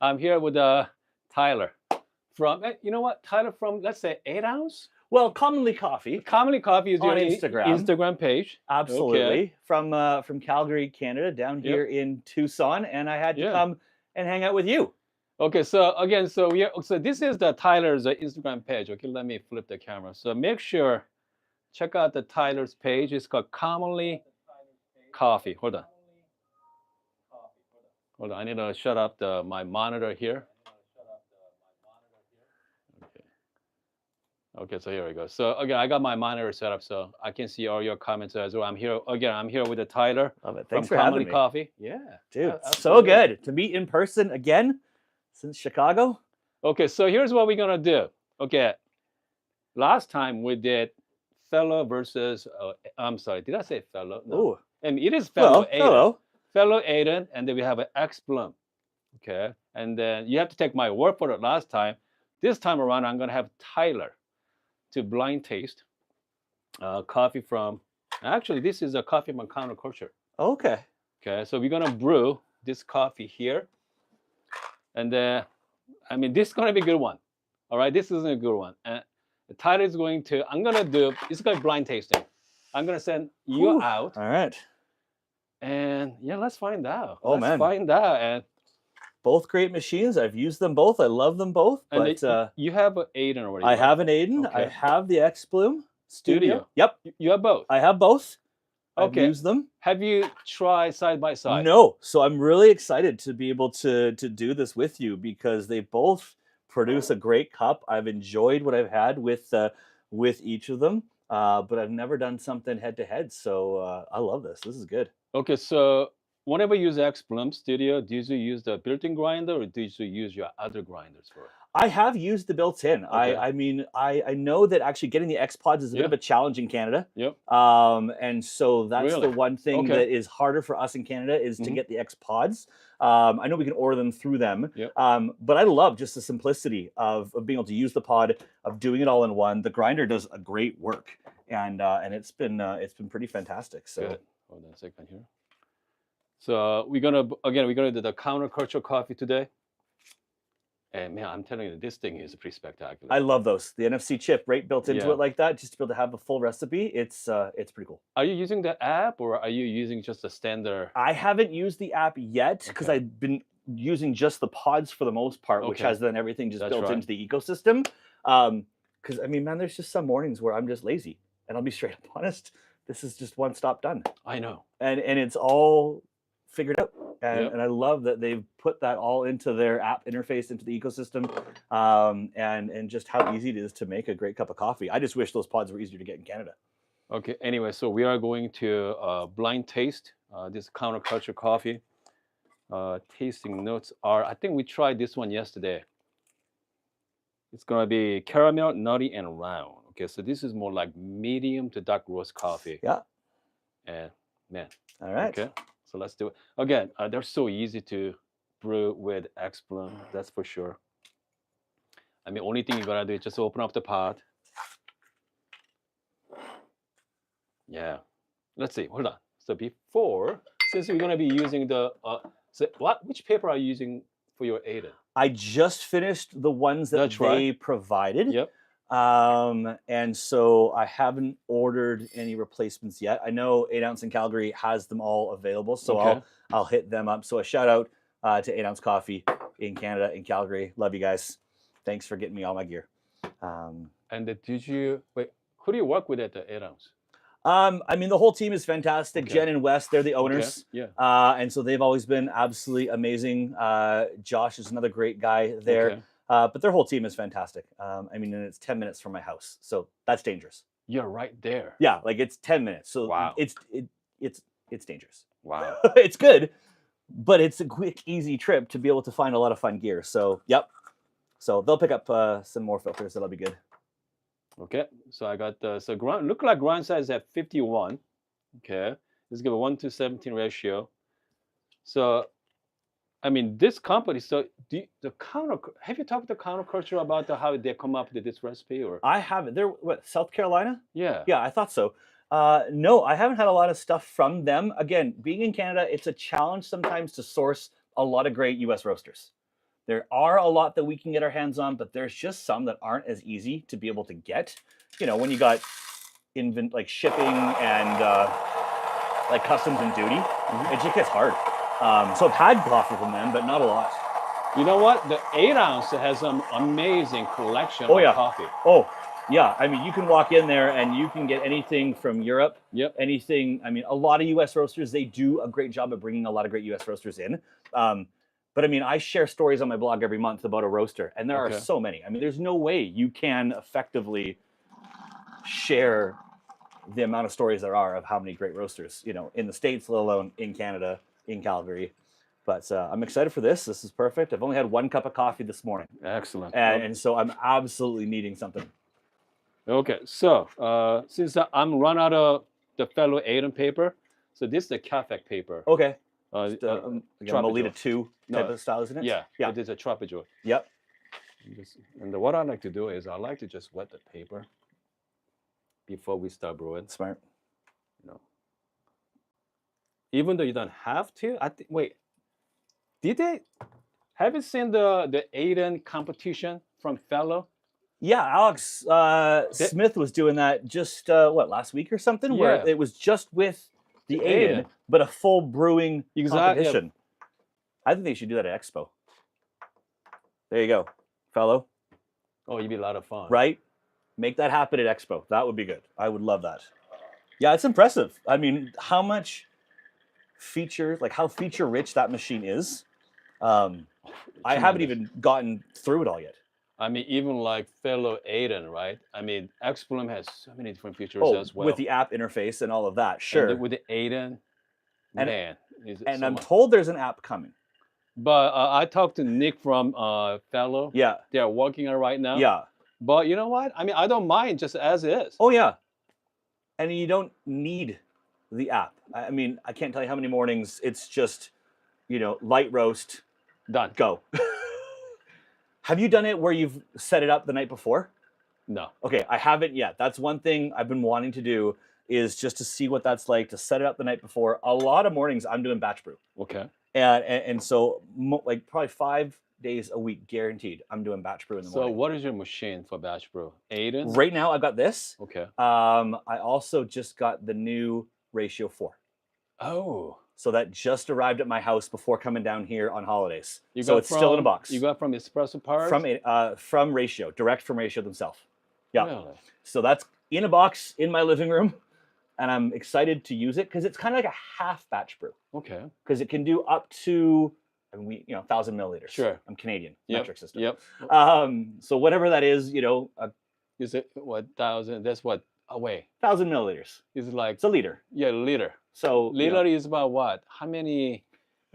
I'm here with Tyler from, you know what, Tyler from, let's say, 8 ounce? Well, Commonly Coffee Commonly Coffee is on your Instagram. Instagram page. Absolutely. Okay. From Calgary, Canada, down Yep. here in Tucson, and I had to Yeah. come and hang out with you. Okay, so again, so this is the Tyler's Instagram page. Okay, let me flip the camera. So make sure, check out the Tyler's page. It's called Commonly Coffee. Hold on. Hold on. I need to shut up my monitor here. Okay. Okay, so here we go. So again, I got my monitor set up so I can see all your comments as well. I'm here again. I'm here with the Tyler Love it. from Thanks for Commonly having me. Coffee. Yeah, Dude, so absolutely. good to meet in person again since Chicago. Okay, so here's what we're gonna do. Okay, last time we did fellow versus. I'm sorry, did I say fellow? No. Ooh. And it is fellow Well, Aiden. hello. Fellow Aiden, and then we have an xBloom. Okay, and then you have to take my word for it. Last time, this time around, I'm gonna have Tyler to blind taste coffee from. Actually, this is a coffee from counterculture. Okay. Okay, so we're gonna brew this coffee here, and I mean this is gonna be a good one. All right, this is a good one. And Tyler is going to. I'm gonna do. It's gonna be blind tasting. I'm gonna send you Whew. out. All right. And yeah, let's find out. Oh, let's man. find out. And Both great machines. I've used them both. I love them both. and But you have an Aiden already. I right? have an Aiden. I Okay. have the xBloom Studio. Yep. You have both. I have both. Okay. I've used them. Have you tried side by side? No. So I'm really excited to be able to do this with you because they both produce a great cup. I've enjoyed what I've had with each of them. But I've never done something head to head. So I love this. This is good. Okay, so whenever you use xBloom Studio, do you use the built-in grinder or do you use your other grinders for it? I have used the built-in. Okay. I mean, I know that actually getting the X Pods is a bit of a challenge in Canada. Yep. And so that's Really? the one thing Okay. that is harder for us in Canada is to get the X Pods. I know we can order them through them. Yep. But I love just the simplicity of being able to use the pod, of doing it all in one. The grinder does a great work, and it's been pretty fantastic. So Good. Hold on a second here. So we're gonna do the counterculture coffee today. And man, I'm telling you, this thing is pretty spectacular. I love those. The NFC chip right built into Yeah. it like that, just to be able to have a full recipe. It's pretty cool. Are you using the app or are you using just a standard? I haven't used the app yet because Okay. I've been using just the pods for the most part, which Okay. has then everything just That's built right. into the ecosystem. Because I mean, man, there's just some mornings where I'm just lazy, and I'll be straight up honest. This is just one stop done, I know. and it's all figured out. Yep. And I love that they've put that all into their app interface, into the ecosystem, and just how easy it is to make a great cup of coffee. I just wish those pods were easier to get in Canada. Okay. Anyway, so we are going to blind taste this counterculture coffee. Tasting notes are. I think we tried this one yesterday. It's gonna be caramel, nutty, and round. Okay, so this is more like medium to dark roast coffee. Yeah. And man. All right. Okay. So let's do it. Again, they're so easy to brew with xBloom, that's for sure. I mean, only thing you gotta do is just open up the pot. Yeah. Let's see. Hold on. So before, since we're gonna be using the, which paper are you using for your Aiden? I just finished the ones that That's they right. provided. Yep. And so I haven't ordered any replacements yet. I know 8 Ounce in Calgary has them all available, so Okay. I'll hit them up. So a shout out to 8 Ounce Coffee in Canada, in Calgary. Love you guys. Thanks for getting me all my gear. And did you wait? Who do you work with at the 8 Ounce? I mean, the whole team is fantastic. Okay. Jen and Wes, they're the owners. Yeah. And so they've always been absolutely amazing. Josh is another great guy there. Okay. But their whole team is fantastic. I mean, and it's 10 minutes from my house, so that's dangerous. You're right there. Yeah, like it's 10 minutes. So Wow. it's dangerous. Wow. It's good, but it's a quick, easy trip to be able to find a lot of fun gear. So yep. So they'll pick up some more filters. That'll be good. Okay, so I got so ground look like ground size at 51. Okay, let's give a 1:17 ratio. So, I mean, this company. So, have you talked to counterculture about how they come up with this recipe, or? I haven't. They're what, South Carolina? Yeah. Yeah, I thought so. No, I haven't had a lot of stuff from them. Again, being in Canada, it's a challenge sometimes to source a lot of great U.S. roasters There are a lot that we can get our hands on, but there's just some that aren't as easy to be able to get. You know, when you got like shipping and like customs and duty, it just gets hard. So I've had coffee from them, but not a lot. You know what? The 8-ounce has some amazing collection Oh, of yeah. coffee. Oh, yeah. I mean, you can walk in there and you can get anything from Europe. Yep. Anything. I mean, a lot of U.S. roasters, they do a great job of bringing a lot of great U.S. roasters in. But I mean, I share stories on my blog every month about a roaster, and there are so many. I mean, there's no way you can effectively share the amount of stories there are of how many great roasters, you know, in the States, let alone in Canada, in Calgary. But I'm excited for this. This is perfect. I've only had 1 cup of coffee this morning. Excellent. And so I'm absolutely needing something. Okay, so since I'm run out of the fellow Aiden paper, so this is the Cafec paper. Okay. Just, Molita 2 type of style, isn't it? Yeah, yeah. It is a Trapezoid. Yep. And what I like to do is I like to just wet the paper before we start brewing. Smart. You know, even though you don't have to. Wait, did they? Have you seen the Aiden competition from fellow? Yeah, Alex Smith was doing that just last week or something, where it was just with the Aiden, but a full brewing competition. Yeah. I think they should do that at Expo. There you go, fellow. Oh, it'd be a lot of fun. Right? Make that happen at Expo. That would be good. I would love that. Yeah, it's impressive. I mean, how much how feature rich that machine is. I haven't even gotten through it all yet. I mean, even like fellow Aiden, right? I mean, xBloom has so many different features as well. With the app interface and all of that, sure. And with the Aiden, man. And I'm told there's an app coming. But I talked to Nick from fellow. Yeah. They're working on it right now. Yeah. But you know what? I mean, I don't mind just as is. Oh, yeah. And you don't need the app. I mean, I can't tell you how many mornings it's just, you know, light roast. Done. Go. Have you done it where you've set it up the night before? No. Okay, I haven't yet. That's one thing I've been wanting to do, is just to see what that's like, to set it up the night before. A lot of mornings I'm doing batch brew. Okay. And so like probably 5 days a week guaranteed I'm doing batch brew in the morning. So what is your machine for batch brew? Aiden? Right now I've got this. Okay. I also just got the new Ratio 4. Oh. So that just arrived at my house before coming down here on holidays. So it's still in a box. You got from Espresso Parts? From Ratio, direct from Ratio themselves. Yeah. Really? So that's in a box in my living room, and I'm excited to use it because it's kind of like a half batch brew. Okay. Because it can do up to, 1,000 milliliters. Sure. I'm Canadian, metric system. Yep. So whatever that is, is it what 1,000? That's what away. 1,000 milliliters. Is it like? It's a liter. Yeah, liter. So liter is about what? How many?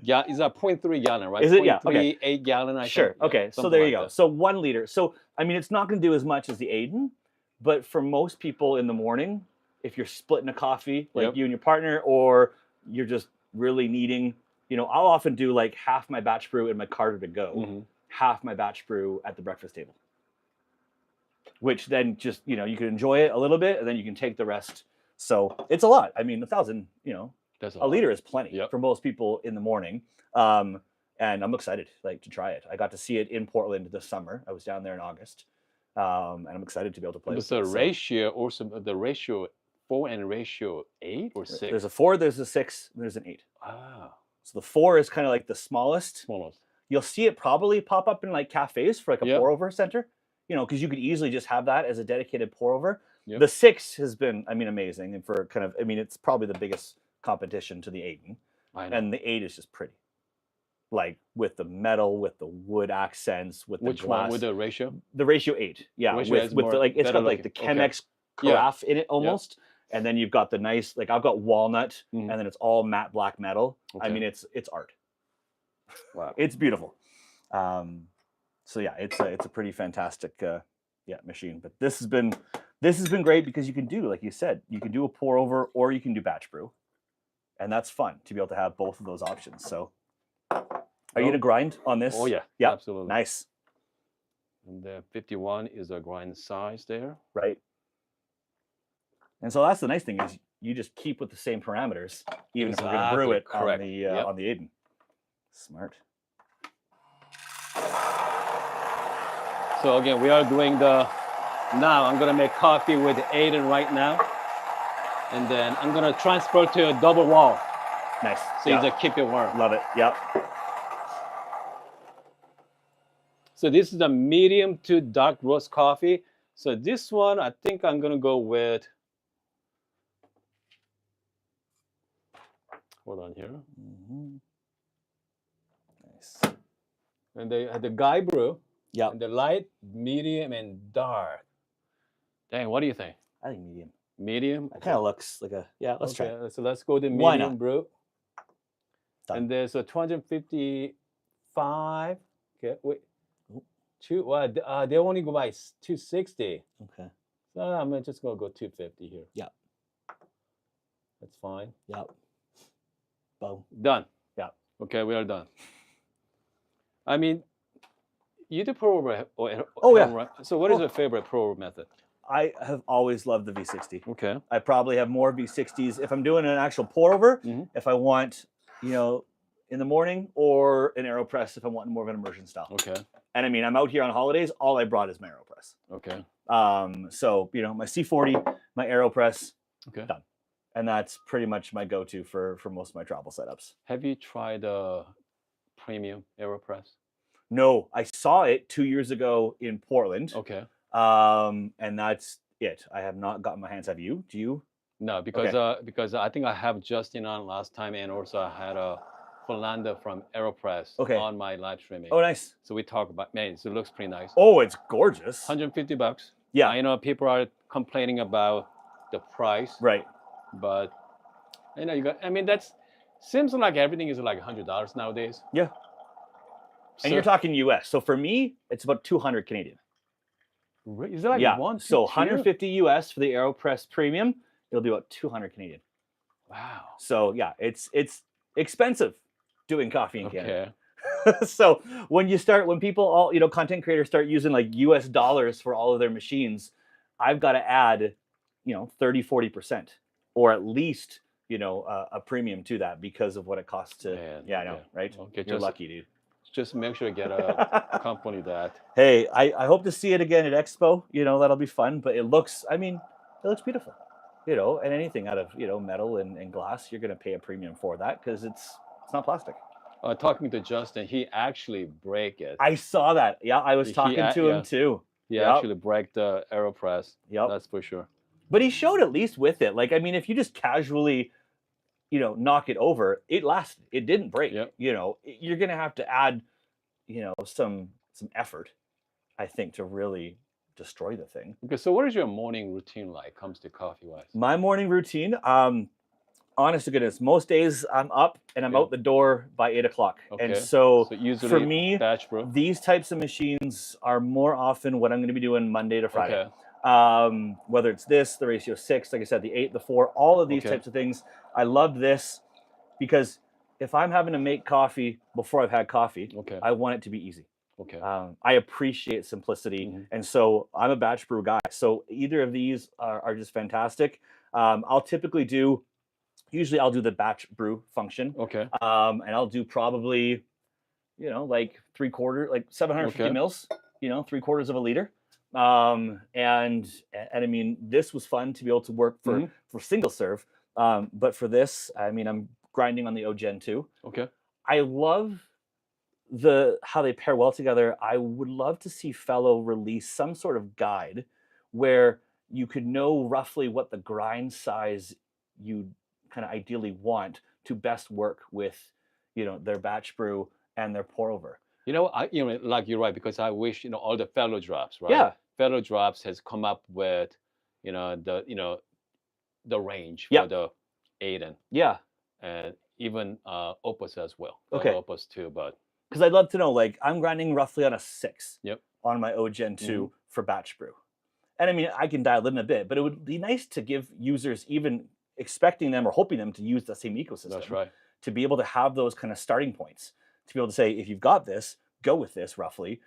Yeah, is that 0.3 gallon, right? Is it? Yeah. Okay. 8 gallon. I think. Sure. Okay. So there you go. So 1 liter. So I mean, it's not going to do as much as the Aiden, but for most people in the morning, if you're splitting a coffee, like you and your partner, or you're just really needing, I'll often do like half my batch brew in my carter to go, half my batch brew at the breakfast table. Which then just, you can enjoy it a little bit, and then you can take the rest. So it's a lot. I mean, 1,000, that's a liter is plenty for most people in the morning. And I'm excited to try it. I got to see it in Portland this summer. I was down there in August. And I'm excited to be able to play with it. So ratio, also the ratio 4 and ratio 8 or 6? There's a 4, there's a 6, and there's an 8. Ah. So the 4 is kind of like the smallest. Smallest. You'll see it probably pop up in like cafes for like a pour over center, because you could easily just have that as a dedicated pour over. The 6 has been, amazing. And for it's probably the biggest competition to the Aiden. And the 8 is just pretty. Like with the metal, with the wood accents, with the glass. Which one? With the ratio? The ratio 8. Yeah. With the, it's got like the Chemex carafe in it almost. And then you've got the nice, I've got walnut, and then it's all matte black metal. Okay. It's art. Wow. It's beautiful. So yeah, it's a pretty fantastic machine. But this has been great because you can do, like you said, you can do a pour over or you can do batch brew. And that's fun to be able to have both of those options. So are you gonna grind on this? Oh yeah. Yeah. Absolutely. Nice. And the 51 is a grind size there. Right. And so that's the nice thing is you just keep with the same parameters, even if we're gonna brew it on the Aiden. Smart. So again, we are doing the. Now I'm gonna make coffee with Aiden right now, and then I'm gonna transfer to a double wall, Nice. so you just keep it warm. Love it. Yep. So this is a medium to dark roast coffee. So this one, I think I'm gonna go with. Hold on here. Mm-hmm. Nice. And they had the Guy brew. Yep. And the light, medium, and dark. Dang, what do you think? I think medium. Medium. It kind of looks like a Let's try. Okay, so let's go to Why medium not? brew. Done. And there's a 255. Okay, wait. Oop. They only go by 260. Okay. So I'm just gonna go 250 here. Yep. That's fine. Yep. Boom. Done. Yep. Okay, we are done. I mean, you do pour over. Oh, yeah. Right? So what is Oh. your favorite pour over method? I have always loved the V60. Okay. I probably have more V60s if I'm doing an actual pour over. Mhm. If I want, in the morning, or an AeroPress if I want more of an immersion style. Okay. And I mean, I'm out here on holidays. All I brought is my AeroPress. Okay. So my C40, my AeroPress, Okay. done. And that's pretty much my go-to for most of my travel setups. Have you tried premium AeroPress? No, I saw it 2 years ago in Portland. Okay. And that's it. I have not gotten my hands. Have you? Do you? No, because I think I have Justin on last time, and also I had a Philanda from AeroPress on my live streaming. Oh, nice. So we talk about, man, so it looks pretty nice. Oh, it's gorgeous. $150. Yeah. I know people are complaining about the price. Right. But that's seems like everything is like $100 nowadays. Yeah. And you're talking US. So for me, it's about 200 Canadian. Is it like one? So 150 US for the AeroPress Premium. It'll be about 200 Canadian. Wow. So yeah, it's expensive doing coffee in Canada. Okay. So when people all content creators start using like US dollars for all of their machines, I've got to add 30-40%, or at least a premium to that because of what it costs to. Man, yeah, I know, right? Okay, You're lucky, dude. Just make sure to get a company that. Hey, I hope to see it again at Expo. That'll be fun. But it looks beautiful. And anything out of metal and glass, you're gonna pay a premium for that because it's not plastic. Talking to Justin, he actually break it. I saw that. Yeah, I was talking to him too. He actually break the AeroPress. Yep. That's for sure. But he showed at least with it. Like, I mean, if you just casually, knock it over, it lasted. It didn't break. Yep. You're gonna have to add, some effort, I think, to really destroy the thing. Okay, so what is your morning routine like comes to coffee wise? My morning routine, honest to goodness, most days I'm up and I'm out the door by 8 o'clock. Okay. And so usually for me, batch brew. These types of machines are more often what I'm going to be doing Monday to Friday. Okay. Whether it's this, the Ratio 6, like I said, the 8, the 4, all of these types of things. I love this because if I'm having to make coffee before I've had coffee, I want it to be easy. Okay. I appreciate simplicity. And so I'm a batch brew guy. So either of these are just fantastic. I'll typically usually I'll do the batch brew function. Okay. And I'll do probably, like 750 mils, 3/4 of a liter. And I mean, this was fun to be able to work for single serve. But for this, I mean, I'm grinding on the OGen 2. Okay. I love how they pair well together. I would love to see Fellow release some sort of guide where you could know roughly what the grind size you kind of ideally want to best work with, their batch brew and their pour over. Like you're right, because I wish, all the Fellow drops, right? Yeah. Fellow drops has come up with, the range for the Aiden. Yeah. And even Opus as well. Okay. Opus too, but. Because I'd love to know, like, I'm grinding roughly on a 6 on my OGen 2 for batch brew. And I mean, I can dial in a bit, but it would be nice to give users, even expecting them or hoping them to use the same ecosystem. That's right. To be able to have those kind of starting points, to be able to say, if you've got this, go with this roughly.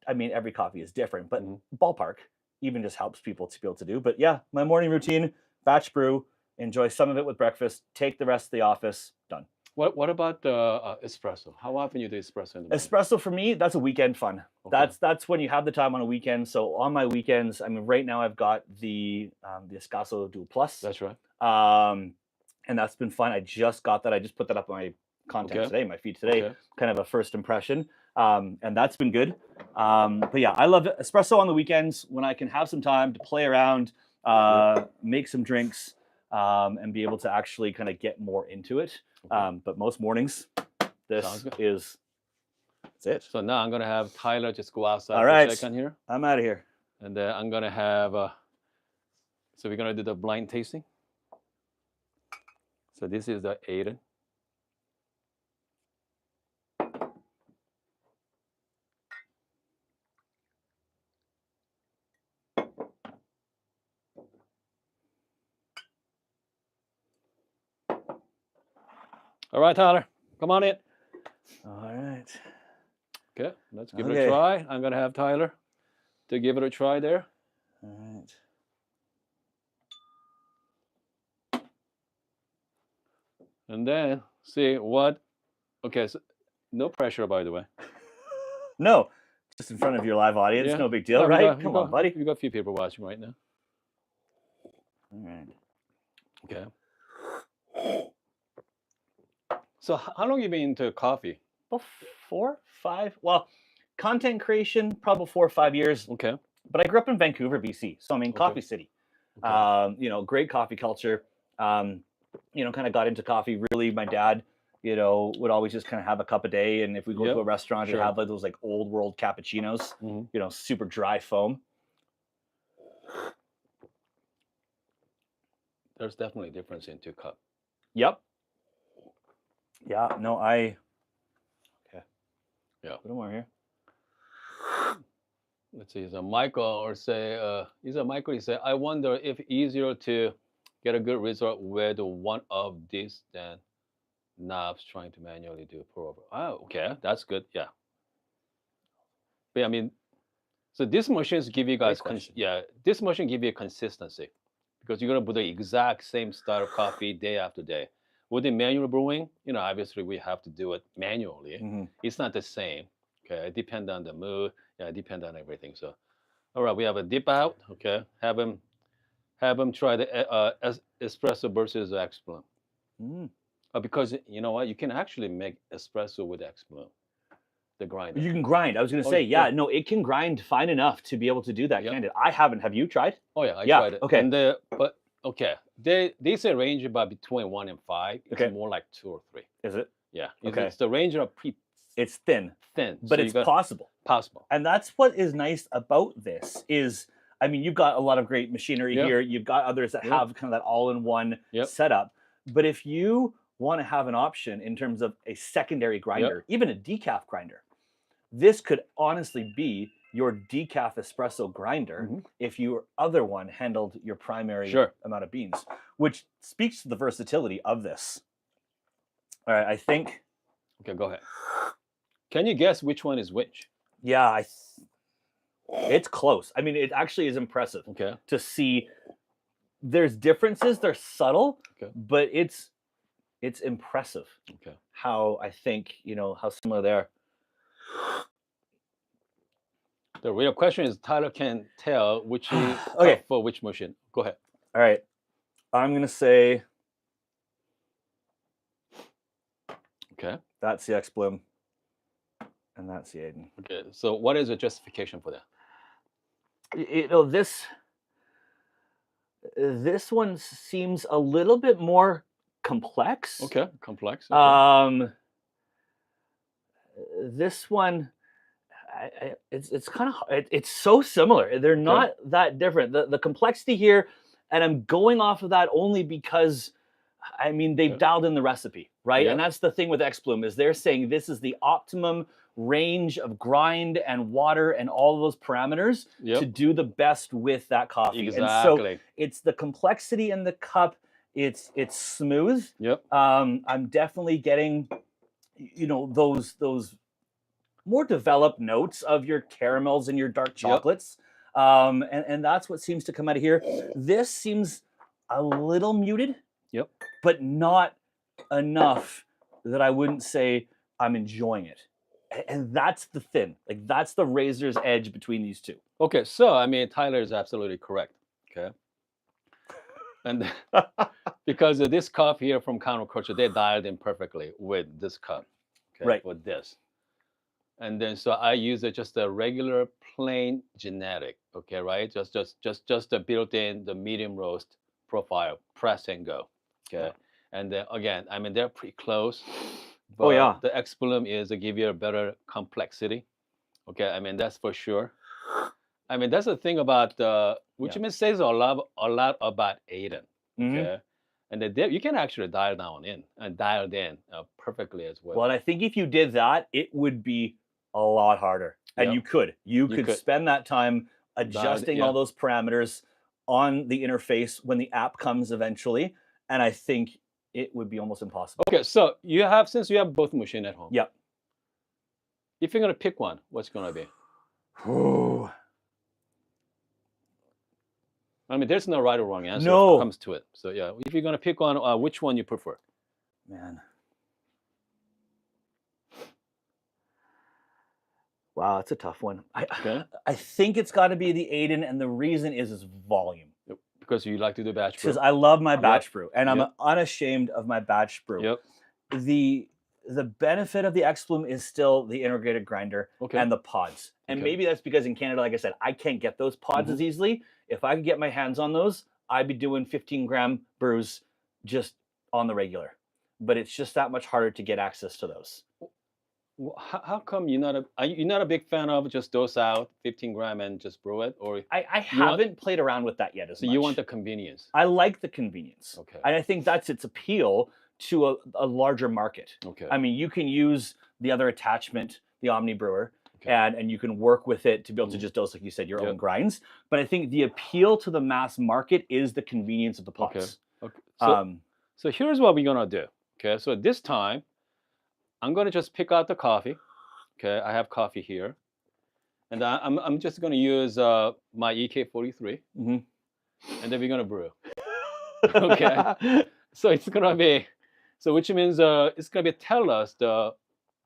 I mean, every coffee is different, but ballpark even just helps people to be able to do. But yeah, my morning routine, batch brew, enjoy some of it with breakfast, take the rest to the office, done. What about the espresso? How often you do espresso in the morning? Espresso for me, that's a weekend fun. That's when you have the time on a weekend. So on my weekends, I mean, right now I've got the Escasso Dual Plus. That's right. And that's been fun. I just got that. I just put that up on my content today, my feed today, kind of a first impression. And that's been good. But yeah, I love espresso on the weekends when I can have some time to play around, make some drinks, and be able to actually kind of get more into it. But most mornings, this is that's it. So now I'm gonna have Tyler just go outside All for right. a second here. I'm out of here. And then I'm gonna have so we're gonna do the blind tasting. So this is the Aiden. All right, Tyler, come on in. All right. Okay, let's give it a try. I'm gonna have Tyler to give it a try there. All right. And then see what. Okay, so no pressure, by the way. No, just in front of your live audience, no big deal, right? Come on, buddy. You got a few people watching right now. All right. Okay. So how long you been into coffee? Well, 4, 5. Well, content creation, probably 4 or 5 years. Okay. But I grew up in Vancouver, BC. So I mean, coffee city. Okay. You know, great coffee culture. You know, kind of got into coffee. Really, my dad, you know, would always just kind of have a cup a day. And if we go to a restaurant, he'd have like those like old world cappuccinos, you know, super dry foam. There's definitely a difference in 2 cups. Yep. Yeah, no, okay. Yeah. Put more here. Let's see, is a Michael or say, is a Michael, he said, I wonder if easier to get a good result with one of these than knobs trying to manually do pour over. Oh, okay, that's good, yeah. But I mean, so this machines give you guys, this machine give you consistency because you're gonna put the exact same style of coffee day after day. With the manual brewing, you know, obviously we have to do it manually. It's not the same. Okay, it depends on the mood. Yeah, it depends on everything. So, all right, we have a dip out. Okay, have them try the espresso versus xBloom. Because you know what, you can actually make espresso with xBloom, the grinder. You can grind. I was going to say, no, it can grind fine enough to be able to do that. Candid. I haven't. Have you tried? Oh yeah, I tried it. Okay. And okay, they say range about between 1 and 5. It's more like 2 or 3. Is it? Yeah. Okay. It's the range of It's thin, but so it's possible. And that's what is nice about this is, I mean, you've got a lot of great machinery here. You've got others that have kind of that all-in-one setup. But if you want to have an option in terms of a secondary grinder, even a decaf grinder, this could honestly be your decaf espresso grinder if your other one handled your primary amount of beans, which speaks to the versatility of this. All right, I think. Okay, go ahead. Can you guess which one is which? Yeah, it's close. I mean, it actually is impressive to see. There's differences. They're subtle, but it's impressive how I think, you know, how similar they are. The real question is Tyler can tell which is for which machine. Go ahead. All right. I'm going to say. Okay. That's the xBloom. And that's the Aiden. Okay. So what is the justification for that? You know, this one seems a little bit more complex. Okay. Complex. This one. It's kind of it's so similar. They're not that different. The complexity here, and I'm going off of that only because, I mean, they've dialed in the recipe, right? And that's the thing with xBloom is they're saying this is the optimum range of grind and water and all of those parameters to do the best with that coffee. Exactly. And so it's the complexity in the cup. It's smooth. I'm definitely getting, you know, those more developed notes of your caramels and your dark chocolates. And that's what seems to come out of here. This seems a little muted, but not enough that I wouldn't say I'm enjoying it. And that's the thin, like that's the razor's edge between these two. Okay, so I mean, Tyler is absolutely correct. Okay, and because of this cup here from Counterculture, they dialed in perfectly with this cup. Okay, Right. with this, and then so I use it just a regular plain genetic. Okay, right? Just the built-in the medium roast profile, press and go. Okay, Yeah. and then again, I mean they're pretty close, Oh but yeah. the xBloom is to give you a better complexity. Okay, I mean that's for sure. I mean that's the thing about which Yeah. means says a lot about Aiden. Hmm. Okay, and you can actually dial down in and dial in perfectly as Well, well. and I think if you did that, it would be a lot harder. And Yep, you you could could spend that time dial. adjusting all Yeah. those parameters on the interface when the app comes eventually. And I think it would be almost impossible. Okay, so since you have both machine at home. Yep. If you're gonna pick one, what's gonna be? Ooh. I mean, there's no right or wrong answer when it No. comes to it. So yeah, if you're gonna pick one, which one you prefer? Man. Wow, that's a tough one. Okay, I think it's got to be the Aiden, and the reason is volume. because you like to do batch brew. Because I love my Yep. batch brew, and I'm Yep. unashamed of my batch brew. Yep. The benefit of the xBloom is still the integrated grinder Okay. and the pods. And Okay. maybe that's because in Canada, like I said, I can't get those pods as easily. If I could get my hands on those, I'd be doing 15-gram brews just on the regular. But it's just that much harder to get access to those. How come you're not a big fan of just dose out 15 gram and just brew it, or I You want- haven't played around with that yet as so much. you want the convenience? I like the convenience. Okay. And I think that's its appeal to a larger market. Okay. I mean, you can use the other attachment, the Omni Brewer, Okay. and you can work with it to be able to Mhm. just dose, like you said, your Yep. own grinds. But I think the appeal to the mass market is the convenience of the pods. Okay. So, Um, so here's what we're gonna do. Okay. So this time, I'm gonna just pick out the coffee. Okay. I have coffee here, and I'm just gonna use my EK43, mhm. and then we're gonna brew. Okay. So it's gonna be, which means it's gonna be tell us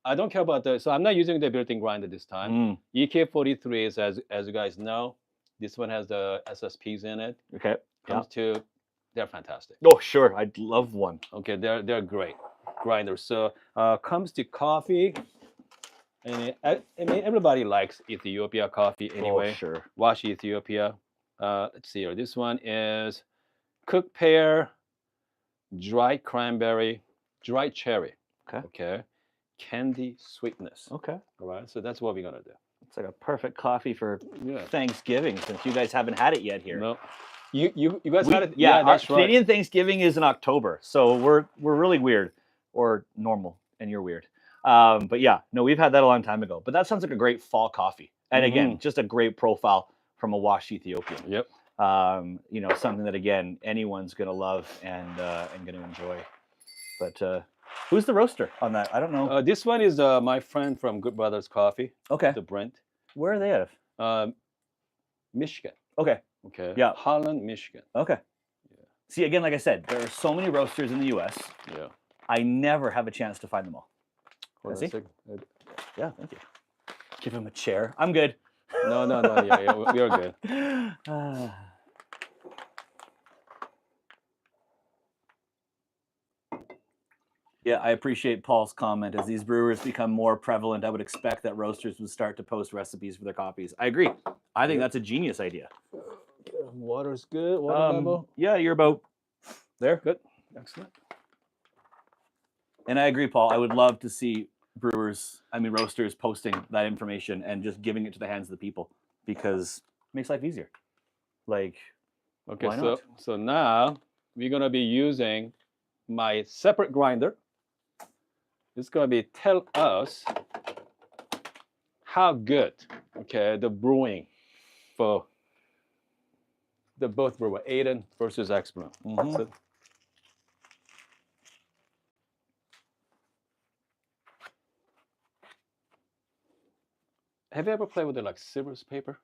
I don't care about so I'm not using the built-in grinder this time. Mm, EK43 is as you guys know, this one has the SSPs in it. okay. Yeah. They're fantastic. Oh, sure. I'd love one. Okay, they're great grinders. So comes to coffee, and I mean everybody likes Ethiopia coffee anyway. Oh, sure. Wash Ethiopia. Let's see here. This one is cooked pear, dried cranberry, dried cherry. Okay. Okay. Candy sweetness. Okay. All right. So that's what we're gonna do. It's like a perfect coffee for Yeah. Thanksgiving, since you guys haven't had it yet here. No. You guys had it? Yeah, that's our right. Canadian Thanksgiving is in October, so we're really weird, or normal, and you're weird. But yeah, no, we've had that a long time ago. But that sounds like a great fall coffee, and again, just a great profile from a Wash Ethiopian. Yep. Something that again anyone's gonna love and gonna enjoy. But who's the roaster on that? I don't know. This one is my friend from Good Brothers Coffee, Okay, the Brent, where are they out of? Michigan. Okay, Okay. Yeah. Holland, Michigan. okay. Yeah. See, again, like I said, there are so many roasters in the U.S. Yeah. I never have a chance to find them all. Hold on a see? second. Yeah, thank you. Give him a chair. I'm good. No. Yeah, we are good. Yeah, I appreciate Paul's comment. As these brewers become more prevalent, I would expect that roasters would start to post recipes for their coffees. I agree. I think that's a genius idea. Water's good. Water level. Yeah, you're about there. Good. Excellent. And I agree, Paul. I would love to see roasters posting that information and just giving it to the hands of the people, because it makes life easier. Like, Okay, why not? so now we're gonna be using my separate grinder. It's gonna be tell us how good, okay, the brewing for the both brewer, Aiden versus xBloom. So, have you ever played with the like Silver's paper?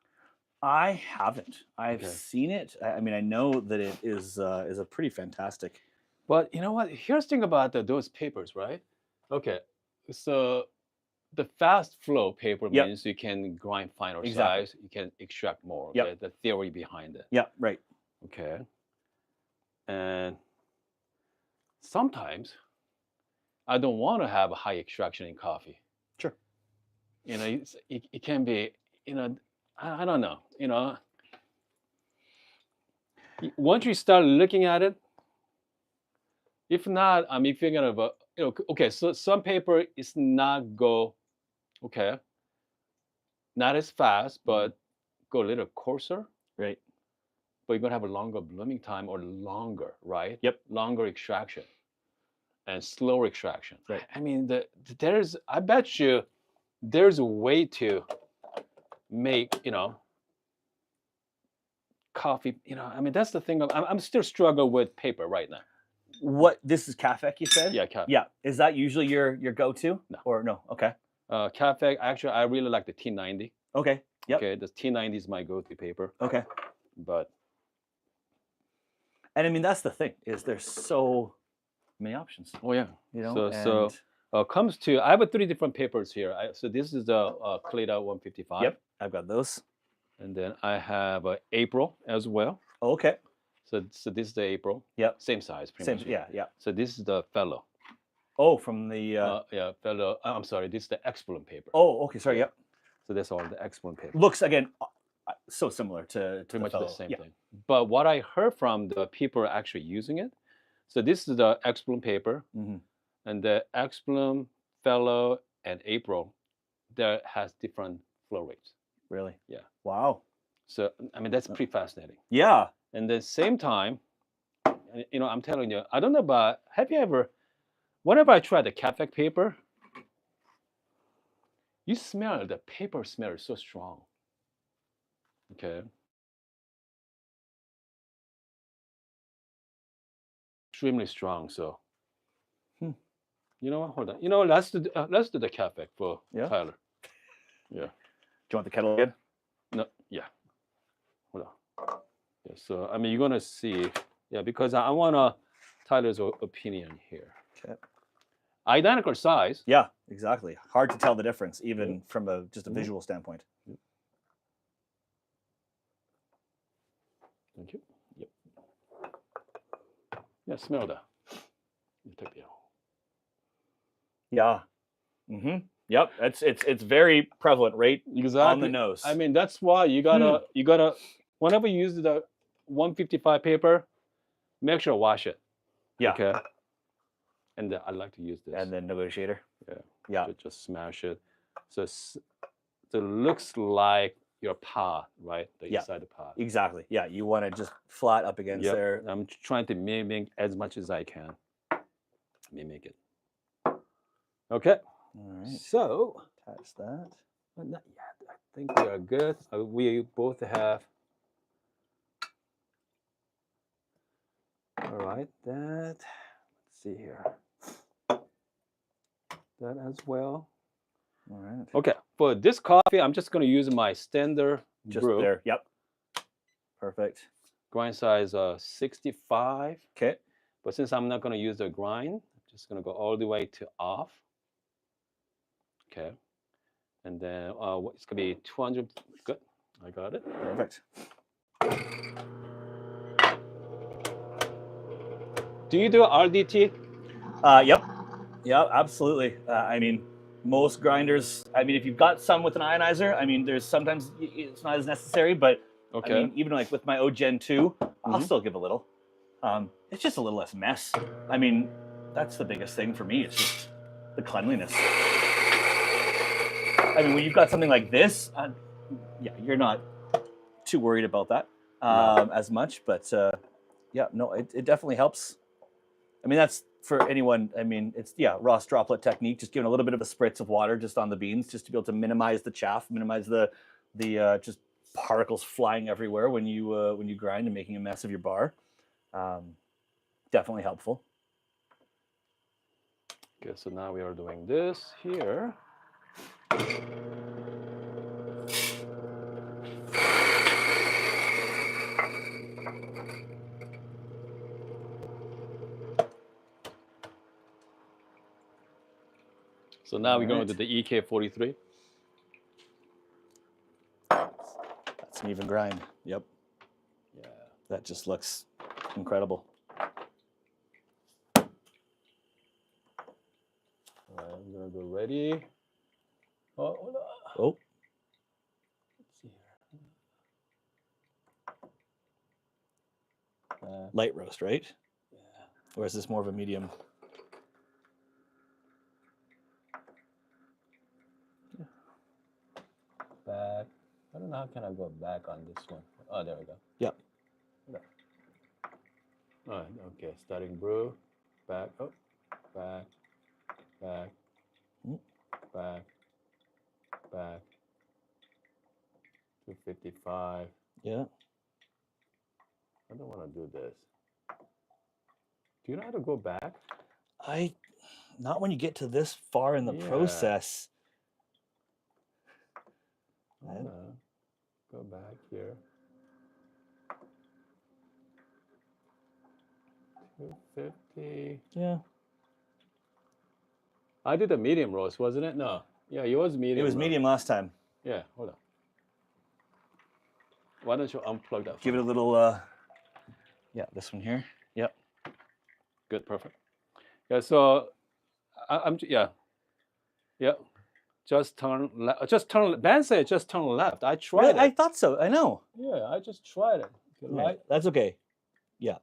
I haven't. I've Okay. seen it. I mean, I know that it is a pretty fantastic. But you know what? Here's the thing about those papers, right? Okay, so the fast flow paper Yep. means you can grind finer Exactly. size, you can extract more. Yep. Okay, the theory behind it. Yeah, right. Okay, and sometimes I don't want to have a high extraction in coffee. Sure. It can be, I don't know. Once you start looking at it, if not, if you're gonna, okay, so some paper is not go, okay, not as fast, but go a little coarser, Right. but you're gonna have a longer blooming time or longer, right? Yep. Longer extraction and slower extraction. Right. I mean, I bet you there's a way to make, coffee, that's the thing. I'm still struggling with paper right now. What this is Cafec, you said? Yeah, cafe. Yeah. Is that usually your go-to? No. Or no? Okay. Cafe, actually, I really like the T90. Okay. Yep. Okay, the T90 is my go-to paper. Okay. But And I mean, that's the thing, is there's so many options. oh yeah, You know, comes to I have 3 different papers here. So this is the Cleda 155. Yep, I've got those. And then I have April as well. Okay. So this is the April. Yep. Same size, pretty Same. much. Yeah. Yeah. So this is the Fellow. Oh, from the. Yeah, Fellow. I'm sorry, this is the xBloom paper. Oh, okay. Sorry. Yeah. Yep. So that's all the xBloom paper. Looks again so similar to Pretty much Fellow. the same Yeah. thing. But what I heard from the people actually using it, so this is the xBloom paper, and the xBloom, Fellow, and April, that has different flow rates. Really? Yeah. Wow. So that's pretty fascinating. Yeah. And the same time, I'm telling you, I don't know about, have you ever, whenever I try the Cafec paper, you smell the paper smell is so strong. Okay. Extremely strong. So, you know what? Hold on. Let's do the Cafec for Tyler. Yeah. Do you want the kettle again? No. Yeah. Hold on. Yeah. So you're gonna see. Yeah, because I want Tyler's opinion here. Okay. Identical size. Yeah, exactly. Hard to tell the difference, even from just a visual standpoint. Thank you. Yep. Yeah, smell that. Yeah. Yep. It's very prevalent, right? Exactly. On the nose. That's why you gotta whenever you use the 155 paper, make sure to wash it. Yeah. Okay. And I like to use this. And then negotiator. Yeah. Yeah. Just smash it. So it looks like your pot, right? The inside the pot. Exactly. Yeah. You want it just flat up against there. I'm trying to mimic as much as I can. Mimic it. Okay. All right. So attach that. Not yet. I think we are good. We both have. All right. Let's see here. That as well. All right. Okay. For this coffee, I'm just going to use my standard brew. There. Yep. Perfect. Grind size 65. Okay. But since I'm not going to use the grind, I'm just going to go all the way to off. Okay. And then it's going to be 200. Good. I got it. Perfect. Do you do RDT? Yep. Yeah, absolutely. Most grinders, if you've got some with an ionizer, there's sometimes it's not as necessary, but okay. Even like with my OGen 2, I'll still give a little. It's just a little less mess. That's the biggest thing for me. It's just the cleanliness. When you've got something like this, you're not too worried about that as much, but it definitely helps. That's for anyone. It's Ross droplet technique, just giving a little bit of a spritz of water just on the beans, just to be able to minimize the chaff, minimize the just particles flying everywhere when you grind and making a mess of your bar. Definitely helpful. Okay, so now we are doing this here. So now we're going Alright. to the EK43. That's an even grind. Yep. Yeah. That just looks incredible. All right, I'm gonna go ready. Oh, hold on. Oh, Let's see here. light roast, right? Yeah. Or is this more of a medium? Back. I don't know how can I go back on this one. Oh, there we go. Yep. All right. Okay. Starting brew. Back. Oh. Back. Back. Mm. Back. Back. 255. Yeah. I don't want to do this. Do you know how to go back? Not when you get to this far in the Yeah. process. Go back here. 250. Yeah. I did a medium roast, wasn't it? No. Yeah, it was medium. It was roast. medium last time. Yeah, hold on. Why don't you unplug that? Give it a little, yeah, this one here. Yep. Good, perfect. Yeah, so yeah. Just turn left. Ben said just turn left. I tried Really? it. I thought so. I know. Yeah, I just tried it. Right. That's okay. Yeah.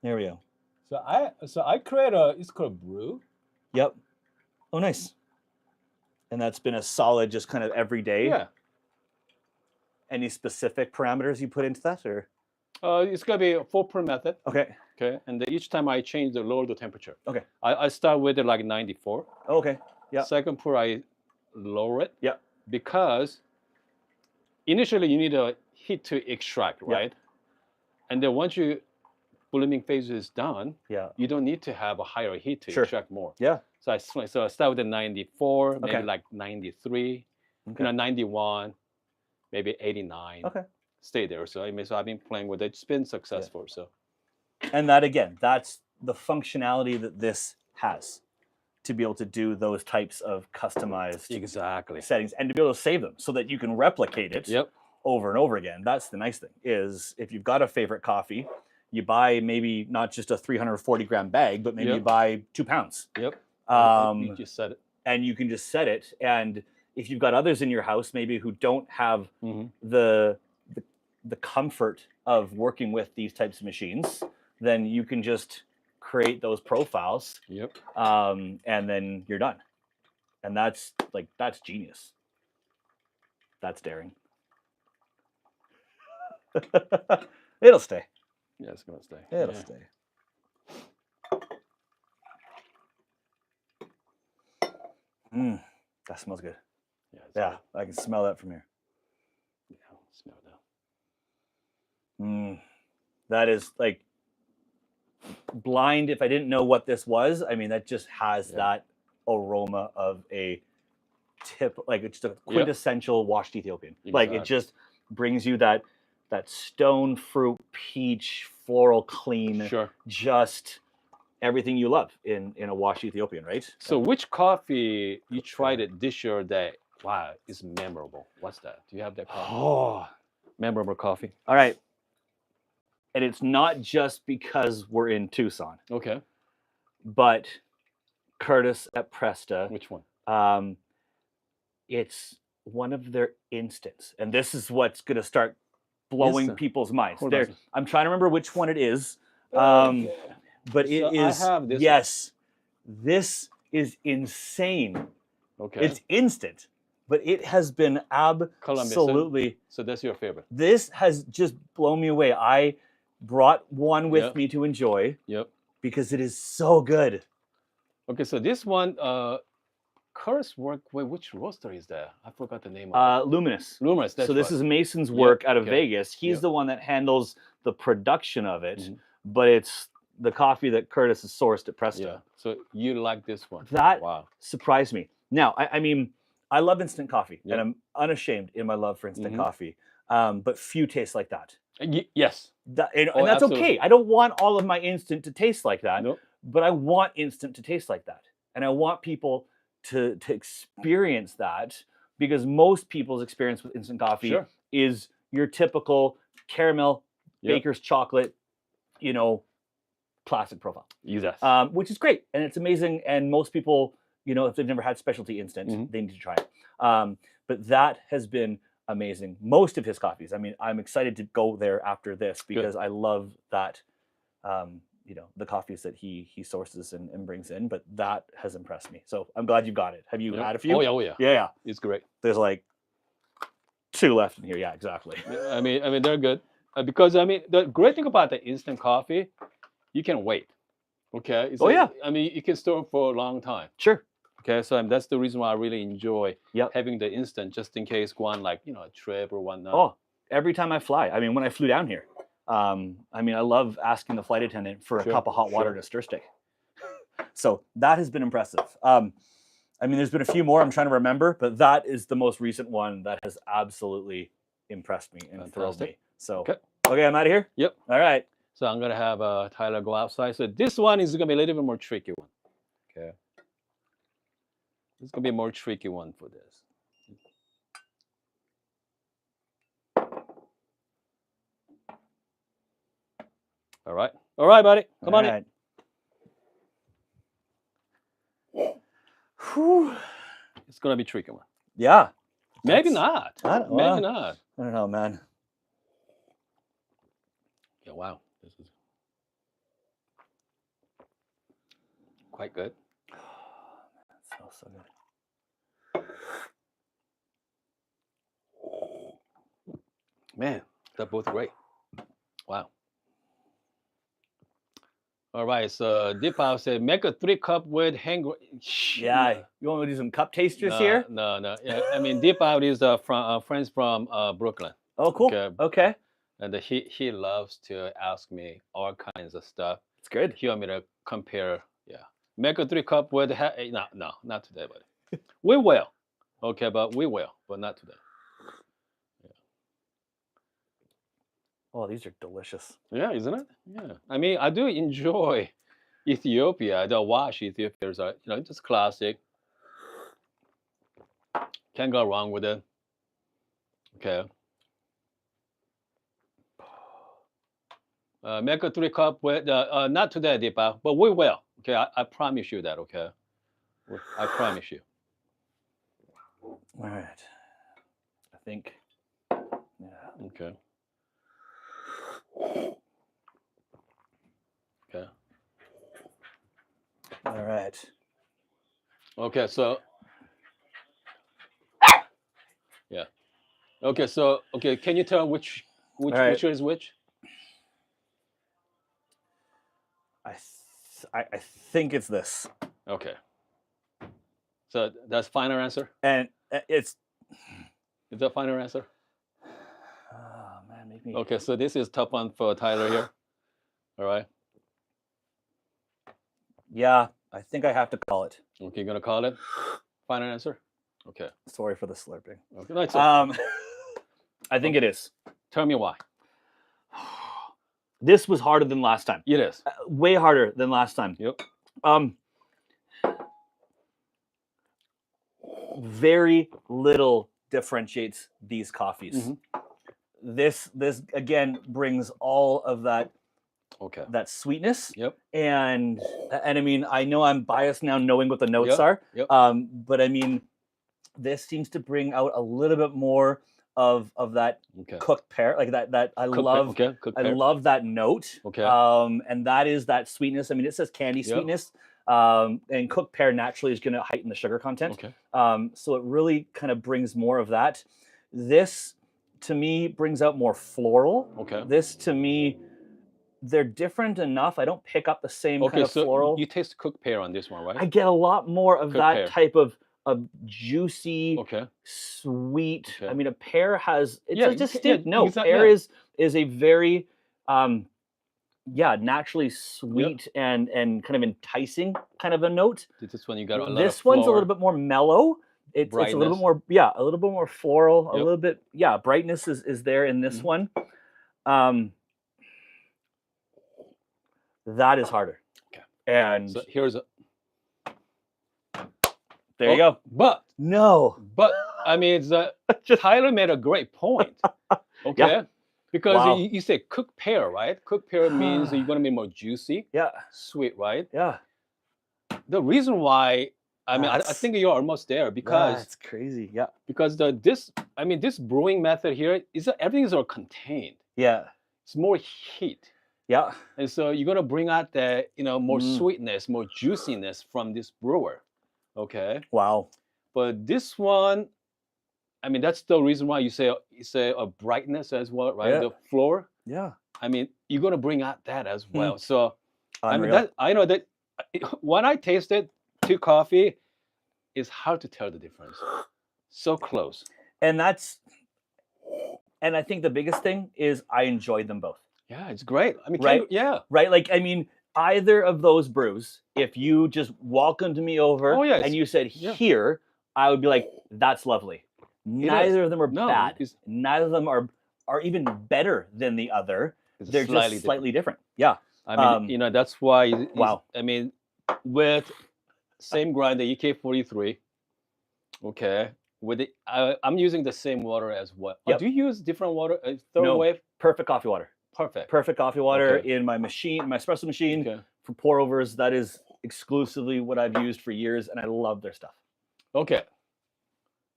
There we go. So I create it's called brew. Yep. Oh, nice. And that's been a solid, just kind of every day. Yeah. Any specific parameters you put into that, or? It's gonna be a 4-pour method. Okay. Okay, and each time I change the lower the temperature. Okay. I start with it like 94. Okay. Yeah. Second pour I lower it. Yeah. Because initially you need a heat to extract, right? And then once you blooming phase is done, you don't need to have a higher heat to extract more. Yeah. So I start with the 94, maybe Okay. like 93, Okay. 91, maybe 89. Okay. Stay there. So I've been playing with it. It's been successful. So. And that again, that's the functionality that this has, to be able to do those types of customized settings and to be able to save them so that you can replicate it over and over again. That's the nice thing, is if you've got a favorite coffee, you buy maybe not just a 340 gram bag, but maybe you buy 2 pounds. You just set it. And you can just set it. And if you've got others in your house, maybe who don't have the comfort of working with these types of machines, then you can just create those profiles. And then you're done. And that's genius. That's daring. It'll stay. Yeah, it's gonna stay. It'll stay. That smells good. Yeah, I can smell that from here. Yeah, smell that. That is like blind. If I didn't know what this was, I mean, that just has that aroma of a like it's just a quintessential washed Ethiopian. Like it just brings you that stone fruit, peach, floral, clean, just everything you love in a washed Ethiopian, right? So which coffee you tried it this year that is memorable? What's that? Do you have that coffee? Oh, memorable coffee. All right. And it's not just because we're in Tucson. Okay. But Curtis at Presta. Which one? It's one of their instants. And this is what's going to start blowing people's minds. I'm trying to remember which one it is. But it is, I have this yes, this is insane. Okay. It's instant, but it has been absolutely. So that's your favorite. This has just blown me away. I brought one with me to enjoy. Because it is so good. Okay, so this one, Curtis work with which roaster is that? I forgot the name of it. Luminous. Luminous. So this is Mason's work out of Vegas. He's the one that handles the production of it, but it's the coffee that Curtis has sourced at Presta. Yeah. So you like this one? That surprised me. Now, I mean, I love instant coffee, and I'm unashamed in my love for instant coffee. But few taste like that. Yes. And that's okay. I don't want all of my instant to taste like that, but I want instant to taste like that. And I want people to experience that, because most people's experience with instant coffee Sure. is your typical caramel, Yep. baker's chocolate, you know, classic profile, Yes. which is great and it's amazing. And most people, you know, if they've never had specialty instant, Mhm. they need to try it. But that has been amazing. Most of his coffees. I mean, I'm excited to go there after this because I love that. You know, the coffees that he sources and brings in, but that has impressed me. So I'm glad you got it. Have you Yep. had a few? Oh yeah, oh yeah. Yeah. It's great. There's like 2 left in here. Yeah, exactly. Yeah, I mean, they're good because I mean, the great thing about the instant coffee, you can wait. Okay. Oh, yeah. I mean, you can store it for a long time. Sure. Okay, so that's the reason why I really enjoy Yep. having the instant, just in case go on like a trip or whatnot. Oh, every time I fly. I mean, when I flew down here, I mean, I love asking the flight attendant for a Sure, cup of hot water sure. and a stir stick. So that has been impressive. I mean, there's been a few more I'm trying to remember, but that is the most recent one that has absolutely impressed me and thrilled Fantastic. me. So, Okay. okay, I'm out of here. Yep. All right. So I'm gonna have Tyler go outside. So this one is gonna be a little bit more tricky one. Okay. It's gonna be a more tricky one for this. All right, buddy. Come on in. Whew. It's gonna be a tricky one. Yeah. Maybe not. Maybe not. I don't know, man. Yeah. Wow. This is quite good. That smells so good. Man, they're both great. Wow. All right, so Deep House said, make a 3-cup with hang. Yeah. You want to do some cup tasters No, here? no. Yeah, I mean, Deep Out is from friends from Brooklyn. Oh, cool. Okay. And he loves to ask me all kinds of stuff. It's good. He want me to compare. Yeah, make a 3-cup with no, not today, buddy. We will. Okay, but we will, but not today. Oh, these are delicious. Yeah, isn't it? Yeah. I mean, I do enjoy Ethiopia. The wash Ethiopians are, just classic. Can't go wrong with it. Okay. Make a 3-cup with, not today, Deepa, but we will. Okay, I promise you that. Okay, I promise you. All right. I think. Yeah. Okay. Okay. All right. Okay, so. Yeah. Okay, so can you tell which is which? I think it's this. Okay. So that's final answer. And it's. Is that final answer? Oh man, make me. Okay, so this is tough one for Tyler here. All right. Yeah, I think I have to call it. Okay, you're gonna call it final answer. Okay. Sorry for the slurping. Okay. That's I think it is. Tell me why. This was harder than last time. It is. Way harder than last time. Yep. Very little differentiates these coffees. Mm-hmm. This again brings all of that. Okay. That sweetness. Yep. And I mean, I know I'm biased now knowing what the notes are. Yep. But I mean, this seems to bring out a little bit more of that cooked pear, like that I love. I love that note. Okay. And that is that sweetness. I mean, it says candy sweetness. And cooked pear naturally is going to heighten the sugar content. Okay. So it really kind of brings more of that. This to me brings out more floral. Okay. This to me, they're different enough. I don't pick up the same kind of floral. You taste cooked pear on this one, right? I get a lot more of that pear. type of juicy, sweet. Okay. I mean, a pear has a distinct note. Exactly, pear is a very naturally sweet and kind of enticing kind of a note. This one you got a lot This of one's a little bit more mellow. It's a little bit more, a little bit more floral, a little bit, brightness is there in this one. That is harder. Okay. And so here's a. There you go. But No. I mean, it's Just- Tyler made a great point. Okay, because Wow. you say cook pear, right? Cook pear means you're gonna be more juicy, Yeah. sweet, right? Yeah. The reason why, I mean, I That's- think you're almost there because That's crazy. Yeah. this brewing method here is everything is all contained. Yeah. It's more heat. Yeah. And so you're gonna bring out the more Mm. sweetness, more juiciness from this brewer. Okay. Wow. But this one, I mean, that's the reason why you say a brightness as well, right? Yeah. The floor. Yeah. I mean, you're gonna bring out that as well. So I mean Unreal. I know that when I tasted two coffee, it's hard to tell the difference. So close. And I think the biggest thing is I enjoyed them both. Yeah, it's great. I mean, Right? yeah. Right? Like, I mean, either of those brews, if you just welcomed me over Oh, yes. and you said Yeah. here, I would be like, that's lovely. Neither of them are bad. Neither of them are even better than the other. They're just slightly different. Yeah. I mean, that's why. Wow. I mean, with same grinder, EK43. Okay. With it, I'm using the same water as well. Yep. Do you use different water? Third No. wave. Perfect coffee water. Perfect. Perfect coffee water Okay. in my machine, my espresso machine Okay. for pour overs. That is exclusively what I've used for years, and I love their stuff. Okay.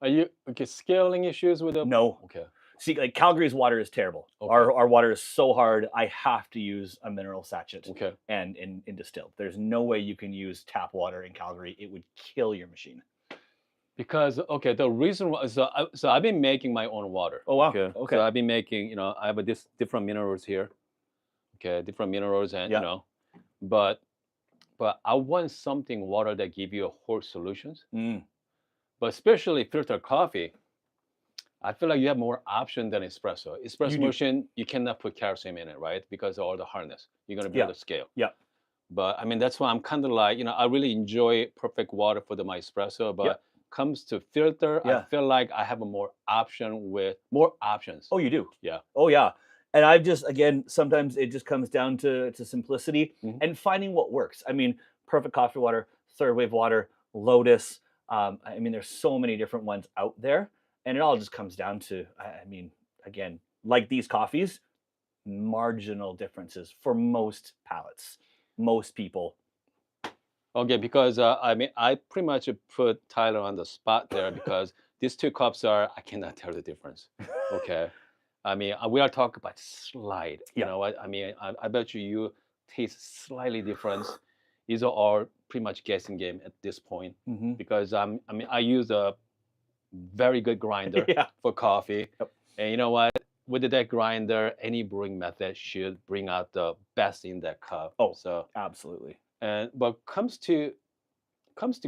Are you scaling issues with the? No. Okay. See, like Calgary's water is terrible. Okay. Our water is so hard. I have to use a mineral sachet Okay. and distilled. There's no way you can use tap water in Calgary. It would kill your machine. Because the reason why so I've been making my own water. Oh wow. Okay. Okay. So I've been making I have different minerals here. Okay, different minerals and but I want something water that give you a whole solutions. But especially filter coffee, I feel like you have more option than espresso. Espresso machine, you cannot put calcium in it, right? Because of all the hardness. You're gonna be able to scale. Yeah. But I mean that's why I'm kind of like I really enjoy perfect water for my espresso, but comes to filter, I feel like I have a more options. Oh, you do. Yeah. Oh yeah. And I've just sometimes it just comes down to simplicity and finding what works. I mean, perfect coffee water, third wave water, Lotus. I mean, there's so many different ones out there, and it all just comes down to, I mean, again, like these coffees, marginal differences for most palates, most people. Okay, because I mean, I pretty much put Tyler on the spot there because these two cups I cannot tell the difference. Okay. I mean, we are talking about slight. You know what? I mean, I bet you taste slightly different. These are all pretty much guessing game at this point because I mean, I use a very good grinder for coffee, and you know what? With that grinder, any brewing method should bring out the best in that cup. Oh, so absolutely. But comes to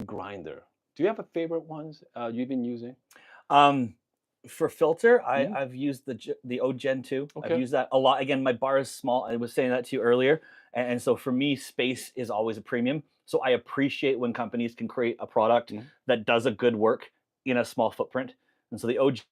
grinder, do you have a favorite ones you've been using? For filter, I've used the O Gen 2. Okay. I've used that a lot. Again, my bar is small. I was saying that to you earlier. And so for me, space is always a premium. So I appreciate when companies can create a product that does a good work in a small footprint. And so the O Gen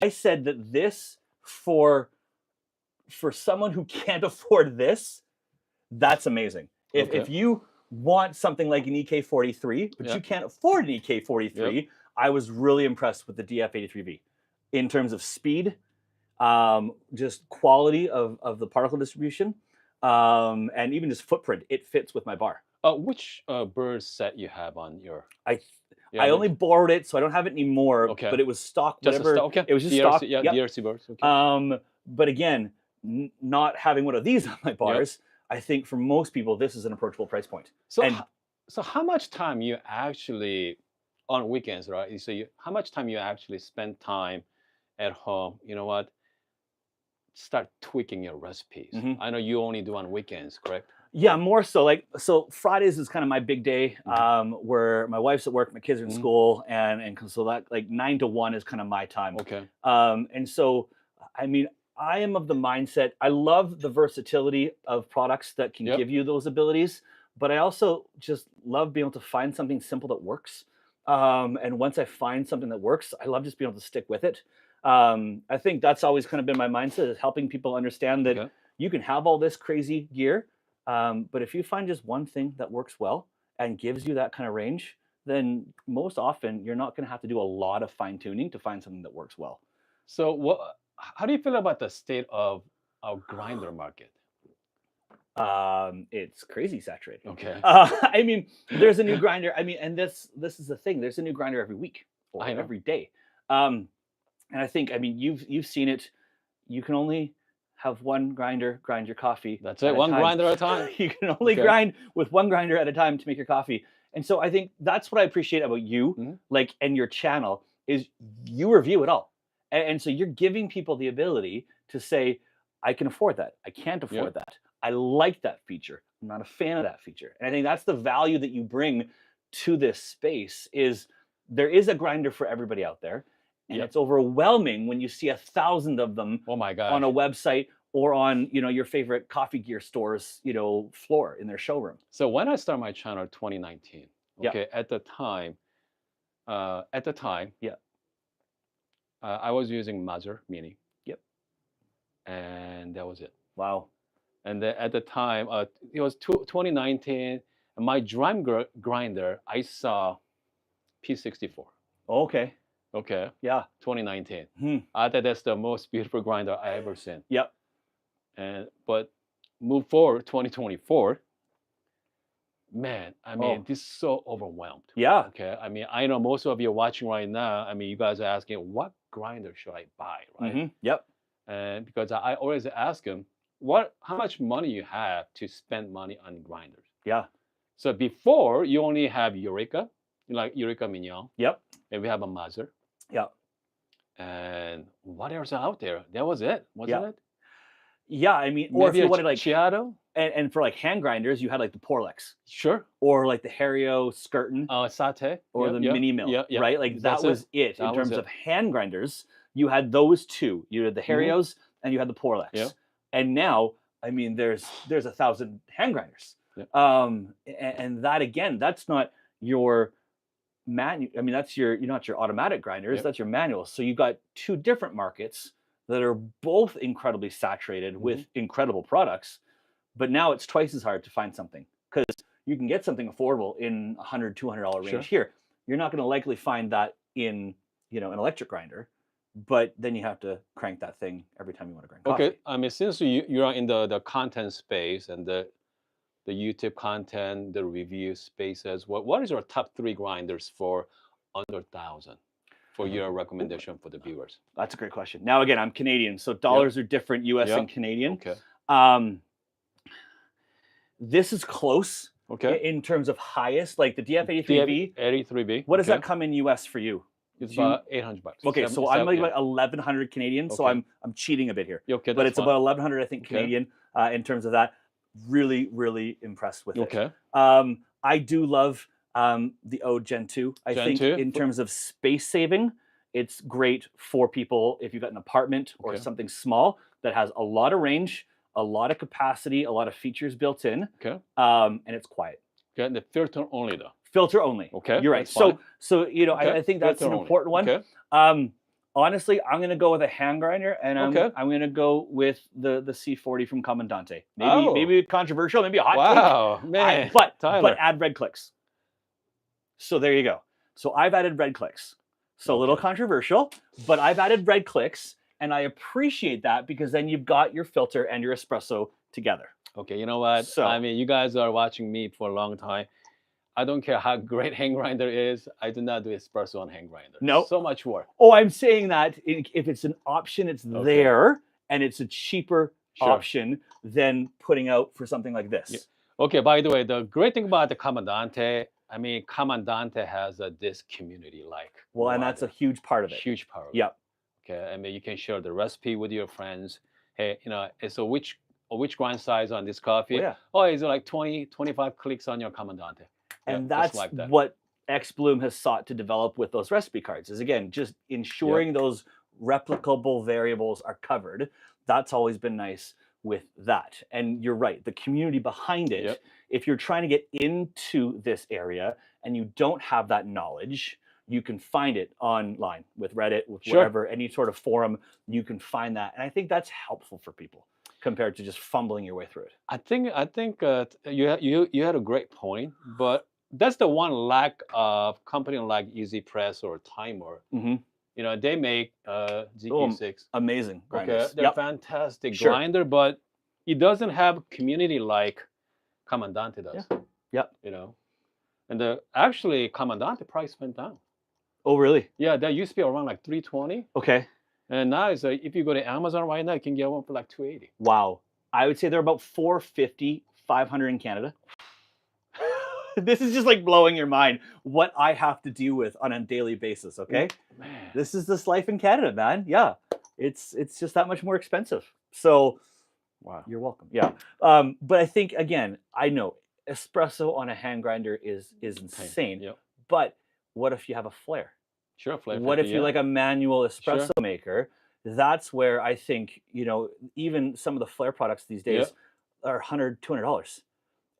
I said that this for someone who can't afford this, that's amazing. If you want something like an EK43, but you can't afford an EK43, I was really impressed with the DF83V in terms of speed, just quality of the particle distribution, and even just footprint. It fits with my bar. Which bird set you have on your? I only borrowed it, so I don't have it anymore. Okay. But it was stock. Just whatever. Okay. It was just DRC, stock. Yeah, DRC birds. Okay. But again, not having one of these on my bars, I think for most people this is an approachable price point. So how much time you actually on weekends, right? So how much time you actually spend time at home? You know what? Start tweaking your recipes. I know you only do on weekends, correct? Yeah, more so. Like, so Fridays is kind of my big day, where my wife's at work, my kids are in school, and so that like 9 to 1 is kind of my time. Okay. And so, I mean, I am of the mindset. I love the versatility of products that can Yep. give you those abilities, but I also just love being able to find something simple that works. And once I find something that works, I love just being able to stick with it. I think that's always kind of been my mindset, is helping people understand that Okay. you can have all this crazy gear, but if you find just one thing that works well and gives you that kind of range, then most often you're not going to have to do a lot of fine tuning to find something that works well. So what? How do you feel about the state of our grinder market? It's crazy saturated. Okay. I mean, there's a new grinder. I mean, and this is the thing. There's a new grinder every week or I know. every day. Um, and I think, I mean, you've seen it. You can only have one grinder grind your coffee. That's at it. a One time. grinder at a time. You can only Okay. grind with one grinder at a time to make your coffee. And so I think that's what I appreciate about you, Mhm. like, and your channel is you review it all. And so you're giving people the ability to say, I can afford that. I can't afford that. I like that feature. I'm not a fan of that feature. And I think that's the value that you bring to this space, is there is a grinder for everybody out there. And Yep. it's overwhelming when you see 1,000 of them Oh my gosh. on a website or on, your favorite coffee gear stores, floor in their showroom. So when I started my channel 2019, Yeah. okay, at the time, Yeah. I was using Mazur Mini. Yep. And that was it. Wow. And then at the time, it was 2019, and my drum grinder, I saw P64. Okay. Okay, Yeah. 2019. Hmm. I thought that's the most beautiful grinder I ever seen. Yep. But move forward, 2024. Man, I mean, Oh. this is so overwhelmed. Yeah. Okay, I mean, I know most of you watching right now. I mean, you guys are asking, what grinder should I buy, right? Yep. And because I always ask them, how much money you have to spend money on grinders. Yeah. So before, you only have Eureka, like Eureka Mignon, Yep. and we have a Mazur. Yeah. And what else out there? That was it, wasn't it? Yeah. I mean, or if Maybe you a wanted like, Chiato? and for like hand grinders, you had like the Porlex Sure. or like the Hario Skirton Satay. or the Mini Mill, right? Like that That's was it. In That was terms it. of hand grinders, you had those two. You had the Harios and you had the Porlex. Yeah. And now, I mean, there's 1,000 hand grinders. Yeah. And that, again, that's not your manual. I mean, that's not your automatic grinders. Yep. That's your manual. So you've got two different markets that are both incredibly saturated with incredible products. But now it's twice as hard to find something, because you can get something affordable in $100, $200 range Sure. here. You're not going to likely find that in, an electric grinder, but then you have to crank that thing every time you want to grind coffee. Okay, I mean, since you are in the content space and the YouTube content, the review spaces, what is your top 3 grinders for under 1,000 for your recommendation for the viewers? That's a great question. Now, again, I'm Canadian, so dollars are different, US and Canadian. Okay. This is close. Okay. In terms of highest, like the DF83B. DF83B. What does that come in US for you? It's about $800. Okay, so I'm like about 1,100 Canadian. So Okay. I'm cheating a bit here. Okay, but it's fine. about 1,100, I think, Okay. Canadian in terms of that. Really, really impressed with it. Okay. I do love the Ode Gen 2. I Gen think 2? in terms of space saving, it's great for people if you've got an apartment or Okay. something small that has a lot of range, a lot of capacity, a lot of features built in, Okay. and it's quiet. Okay, the filter only though. Filter only. Okay, You're right. that's fine. So Okay, I think that's filter an only. important one. Okay. Honestly, I'm gonna go with a hand grinder, and Okay. I'm gonna go with the C40 from Comandante. Oh. Maybe controversial, maybe a hot take. Wow, man. But Tyler. add red clicks. So there you go. So I've added red clicks. So a little controversial, but I've added red clicks, and I appreciate that, because then you've got your filter and your espresso together. Okay, you know what? So- I mean, you guys are watching me for a long time. I don't care how great hand grinder is. I do not do espresso on hand grinder. Nope. So much work. Oh, I'm saying that if it's an option, it's there, and it's a cheaper Sure. option than putting out for something like this. Yeah. Okay, by the way, the great thing about the Comandante, I mean, Comandante has this community like. Well, and that's a huge part of it. Huge part of it. Yep. Okay, I mean, you can share the recipe with your friends. Hey, so which which grind size on this coffee? Oh, yeah. Oh, it's like 20, 25 clicks on your Comandante. Yeah, And just that's like that. what xBloom has sought to develop with those recipe cards is, again, just ensuring those replicable variables are covered. That's always been nice with that. And you're right, the community behind it, Yep. if you're trying to get into this area and you don't have that knowledge, you can find it online with Reddit, with Sure. wherever, any sort of forum, you can find that. And I think that's helpful for people compared to just fumbling your way through it. I think you had a great point, but that's the one lack of company like Easy Press or Timer. Mm-hmm. You know, they make ZQ6. Amazing Okay, grinders. they're Yep. fantastic Sure. grinder, but it doesn't have community like Comandante does. Yep. You know, and actually Comandante price went down. Oh, really? Yeah, that used to be around like 320, Okay. and now it's like if you go to Amazon right now, you can get one for like 280. Wow. I would say they're about 450, 500 in Canada. This is just like blowing your mind what I have to deal with on a daily basis, okay? Man. This is this life in Canada, man. Yeah. It's just that much more expensive. So Wow. you're welcome. Yeah. But I think, again, I know espresso on a hand grinder is insane. Yep. But what if you have a flare? Sure. What if you're like a manual espresso maker? That's where I think, even some of the flare products these days are $100, $200.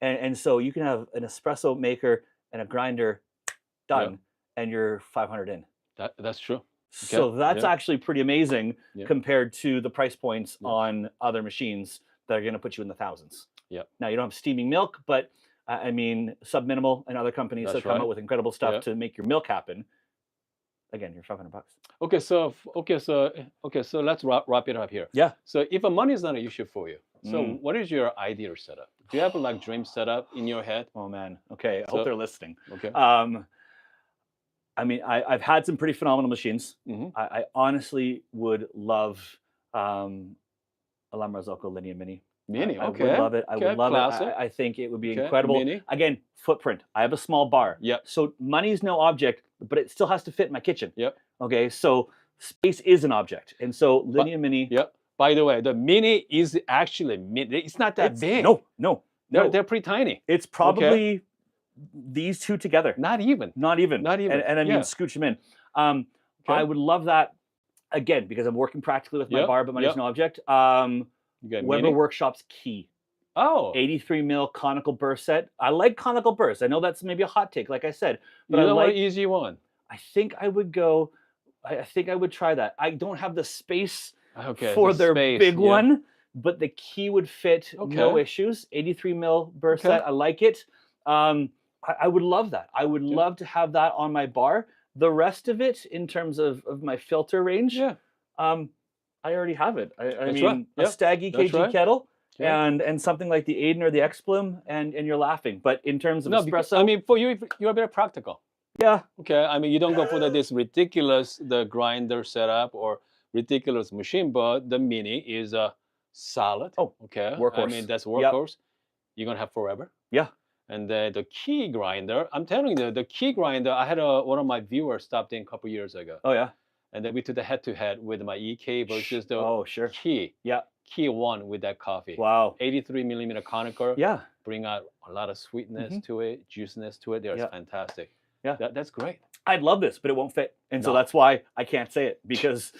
And so you can have an espresso maker and a grinder done, and you're 500 in. That's true. So that's actually pretty amazing compared to the price points on other machines that are going to put you in the thousands. Yep. Now, you don't have steaming milk, but I mean, Subminimal and other companies that come out with incredible stuff to make your milk happen. Again, you're $500. Okay, so let's wrap it up here. Yeah. So if money is not an issue for you, so what is your ideal setup? Do you have a like dream setup in your head? Oh man. Okay. I hope they're listening. Okay. I mean, I've had some pretty phenomenal machines. Mm-hmm. I honestly would love a La Marzocco Linea Mini. Mini, I would love it. I would love it. I think it would be incredible. Mini. Again, footprint. I have a small bar. Yep. So money's no object, but it still has to fit in my kitchen. Yep. Okay. So space is an object, and so Linea Mini. Yep. By the way, the Mini is actually mini. It's not that big. No. They're pretty tiny. It's probably these two together. Not even. And I mean, scooch them in. I would love that, again, because I'm working practically with my bar, but money's no object. Weber Workshop's Key. Oh. 83 mil conical burst set. I like conical burst. I know that's maybe a hot take, like I said. But I like an easy one. I think I would go. I think I would try that. I don't have the space for their big one, but the Key would fit, no issues. 83 mil burst set. I like it. I would love that. I would love to have that on my bar. The rest of it, in terms of my filter range, I already have it. I mean, a Staggy KG kettle and something like the Aiden or the xBloom, and you're laughing. But in terms of espresso, because, I mean, for you, you're very practical. Yeah. Okay. I mean, you don't go for this ridiculous grinder setup or ridiculous machine, but the Mini is a solid. Oh, okay. Workhorse. I mean, that's workhorse. You're gonna have forever. Yeah. And the Key grinder, I'm telling you, the Key grinder, I had one of my viewers stopped in a couple years ago. Oh yeah. And then we took the head-to-head with my EK versus the Key. Yeah. Key won with that coffee. Wow. 83 millimeter conical. Yeah. Bring out a lot of sweetness to it, juiciness to it. They're fantastic. Yeah. That's great. I'd love this, but it won't fit. And so that's why I can't say it, because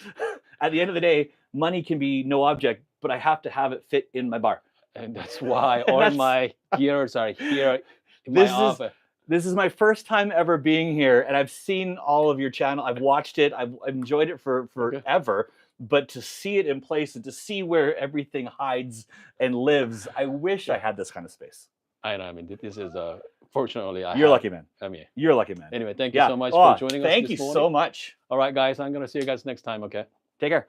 at the end of the day, money can be no object, but I have to have it fit in my bar. And that's why all my gears are here in my office. This is my first time ever being here, and I've seen all of your channel. I've watched it. I've enjoyed it for forever. But to see it in place and to see where everything hides and lives, I wish I had this kind of space. I know. I mean, this is fortunately. You're lucky, man. I mean, you're a lucky, man. Anyway, thank you so much for joining us. Thank you so much. All right, guys. I'm gonna see you guys next time. Okay. Take care.